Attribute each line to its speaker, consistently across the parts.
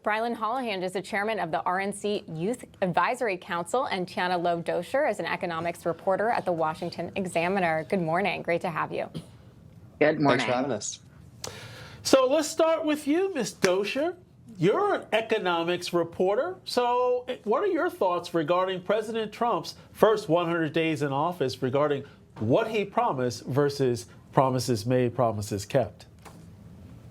Speaker 1: Brilyn Hollyhand is the chairman of the RNC Youth Advisory Council, and Tiana Loeb-Dosher is an economics reporter at the Washington Examiner. Good morning. Great to have you.
Speaker 2: Good morning.
Speaker 3: Thanks for having us.
Speaker 4: So let's start with you, Ms. Dosher. You're an economics reporter. So what are your thoughts regarding President Trump's first 100 days in office regarding what he promised versus promises made, promises kept?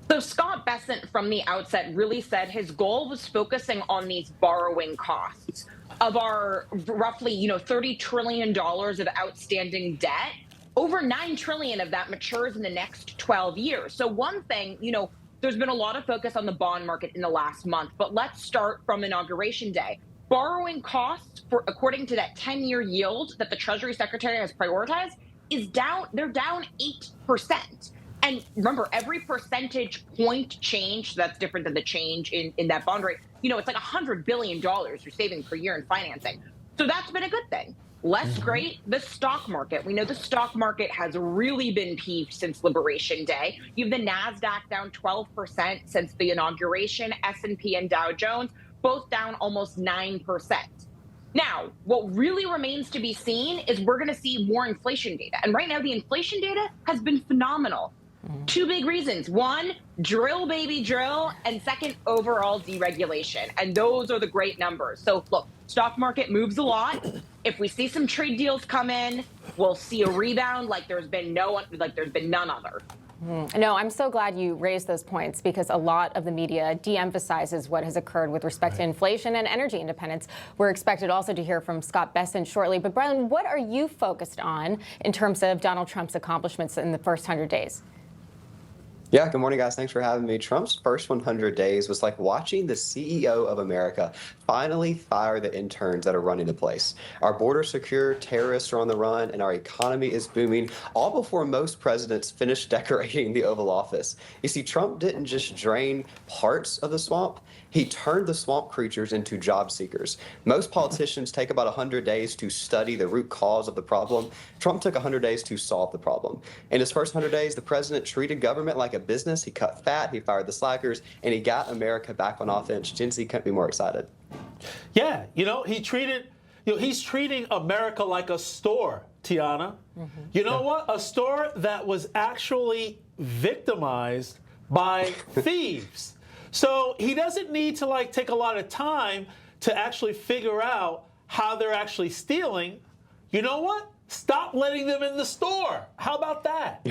Speaker 2: So Scott Bessent from the outset really said his goal was focusing on these borrowing costs of our roughly, $30 trillion of outstanding debt. Over $9 trillion of that matures in the next 12 years. So one thing, there's been a lot of focus on the bond market in the last month, but let's start from Inauguration Day. Borrowing costs, according to that 10-year yield that the Treasury Secretary has prioritized, is down. They're down 8%. And remember, every percentage point change, that's different than the change in that bond rate, it's like $100 billion you're saving per year in financing. So that's been a good thing. Less great, the stock market. We know the stock market has really been peeved since Liberation Day. You have the NASDAQ down 12% since the inauguration, S&P and Dow Jones, both down almost 9%. Now, what really remains to be seen is we're going to see more inflation data. And right now, the inflation data has been phenomenal. Two big reasons. One, drill, baby, drill. And second, overall deregulation. And those are the great numbers. So look, stock market moves a lot. If we see some trade deals come in, we'll see a rebound like there's been none other.
Speaker 1: No, I'm so glad you raised those points, because a lot of the media de-emphasizes what has occurred with respect to inflation and energy independence. We're expected also to hear from Scott Bessent shortly. But Brilyn, what are you focused on in terms of Donald Trump's accomplishments in the first 100 days?
Speaker 3: Yeah, good morning, guys. Thanks for having me. Trump's first 100 days was like watching the CEO of America finally fire the interns that are running the place. Our border's secure, terrorists are on the run, and our economy is booming, all before most presidents finish decorating the Oval Office. You see, Trump didn't just drain parts of the swamp. He turned the swamp creatures into job seekers. Most politicians take about 100 days to study the root cause of the problem. Trump took 100 days to solve the problem. In his first 100 days, the president treated government like a business. He cut fat, he fired the slackers, and he got America back on offense. Gen Z couldn't be more excited.
Speaker 4: Yeah, he's treating America like a store, Tiana. You know what? A store that was actually victimized by thieves. So he doesn't need to take a lot of time to actually figure out how they're actually stealing. You know what? Stop letting them in the store. How about that?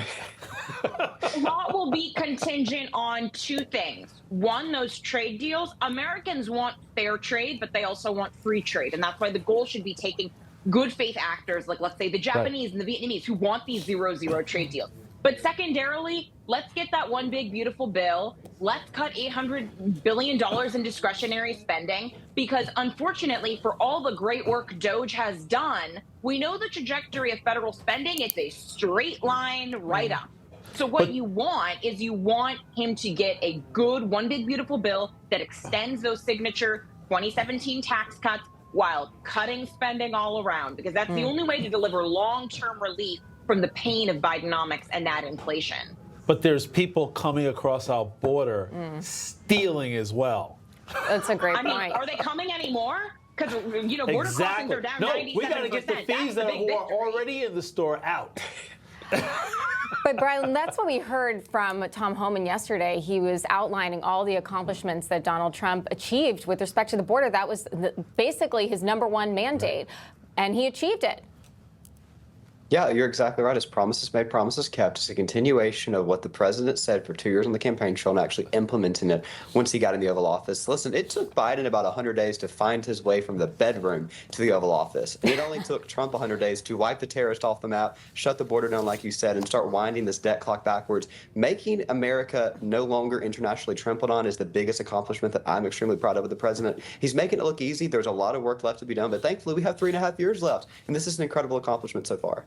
Speaker 2: A lot will be contingent on two things. One, those trade deals. Americans want fair trade, but they also want free trade. And that's why the goal should be taking good faith actors, like let's say the Japanese and the Vietnamese, who want these 0-0 trade deals. But secondarily, let's get that one big, beautiful bill. Let's cut $800 billion in discretionary spending, because unfortunately, for all the great work DOGE has done, we know the trajectory of federal spending. It's a straight line right up. So what you want is him to get a good, one big, beautiful bill that extends those signature 2017 tax cuts while cutting spending all around, because that's the only way to deliver long-term relief from the pain of Bidenomics and that inflation.
Speaker 4: But there's people coming across our border stealing as well.
Speaker 1: That's a great point.
Speaker 2: Are they coming anymore? Because, border crossings are down 97%.
Speaker 4: We got to get the thieves who are already in the store out.
Speaker 1: But, Brilyn, that's what we heard from Tom Homan yesterday. He was outlining all the accomplishments that Donald Trump achieved with respect to the border. That was basically his #1 mandate, and he achieved it.
Speaker 3: Yeah, you're exactly right. It's promises made, promises kept. It's a continuation of what the president said for 2 years on the campaign trail and actually implementing it once he got in the Oval Office. Listen, it took Biden about 100 days to find his way from the bedroom to the Oval Office. And it only took Trump 100 days to wipe the terrorists off the map, shut the border down, like you said, and start winding this debt clock backwards. Making America no longer internationally trampled on is the biggest accomplishment that I'm extremely proud of with the president. He's making it look easy. There's a lot of work left to be done, but thankfully we have 3.5 years left. And this is an incredible accomplishment so far.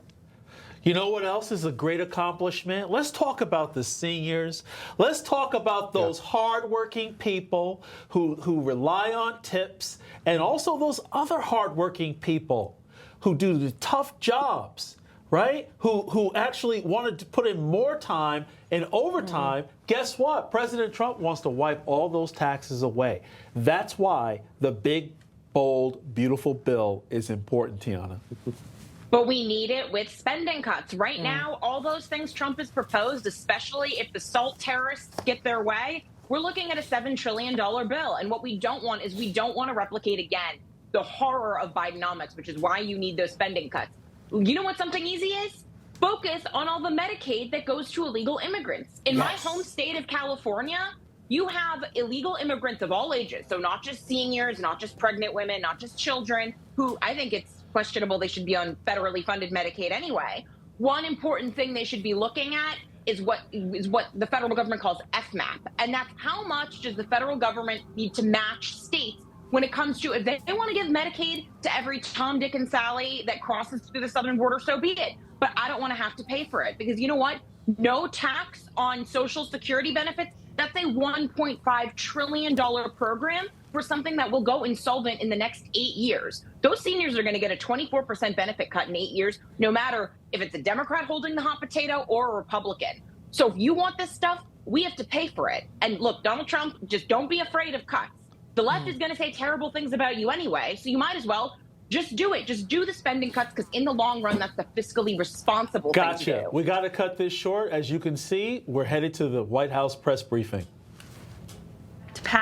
Speaker 4: You know what else is a great accomplishment? Let's talk about the seniors. Let's talk about those hardworking people who rely on tips, and also those other hardworking people who do the tough jobs, right? Who actually wanted to put in more time and overtime. Guess what? President Trump wants to wipe all those taxes away. That's why the big, bold, beautiful bill is important, Tiana.
Speaker 2: But we need it with spending cuts. Right now, all those things Trump has proposed, especially if the SALT terrorists get their way, we're looking at a $7 trillion bill. And what we don't want is we don't want to replicate again the horror of Bidenomics, which is why you need those spending cuts. You know what something easy is? Focus on all the Medicaid that goes to illegal immigrants. In my home state of California, you have illegal immigrants of all ages. So not just seniors, not just pregnant women, not just children, who I think it's questionable they should be on federally funded Medicaid anyway. One important thing they should be looking at is what the federal government calls FMAP. And that's how much does the federal government need to match states when it comes to, if they want to give Medicaid to every Tom, Dick, and Sally that crosses through the southern border, so be it. But I don't want to have to pay for it because you know what? No tax on Social Security benefits. That's a $1.5 trillion program for something that will go insolvent in the next 8 years. Those seniors are going to get a 24% benefit cut in 8 years, no matter if it's a Democrat holding the hot potato or a Republican. So if you want this stuff, we have to pay for it. And look, Donald Trump, just don't be afraid of cuts. The left is going to say terrible things about you anyway, so you might as well just do it. Just do the spending cuts because in the long run, that's the fiscally responsible thing to do.
Speaker 4: We got to cut this short. As you can see, we're headed to the White House press briefing.
Speaker 5: To pass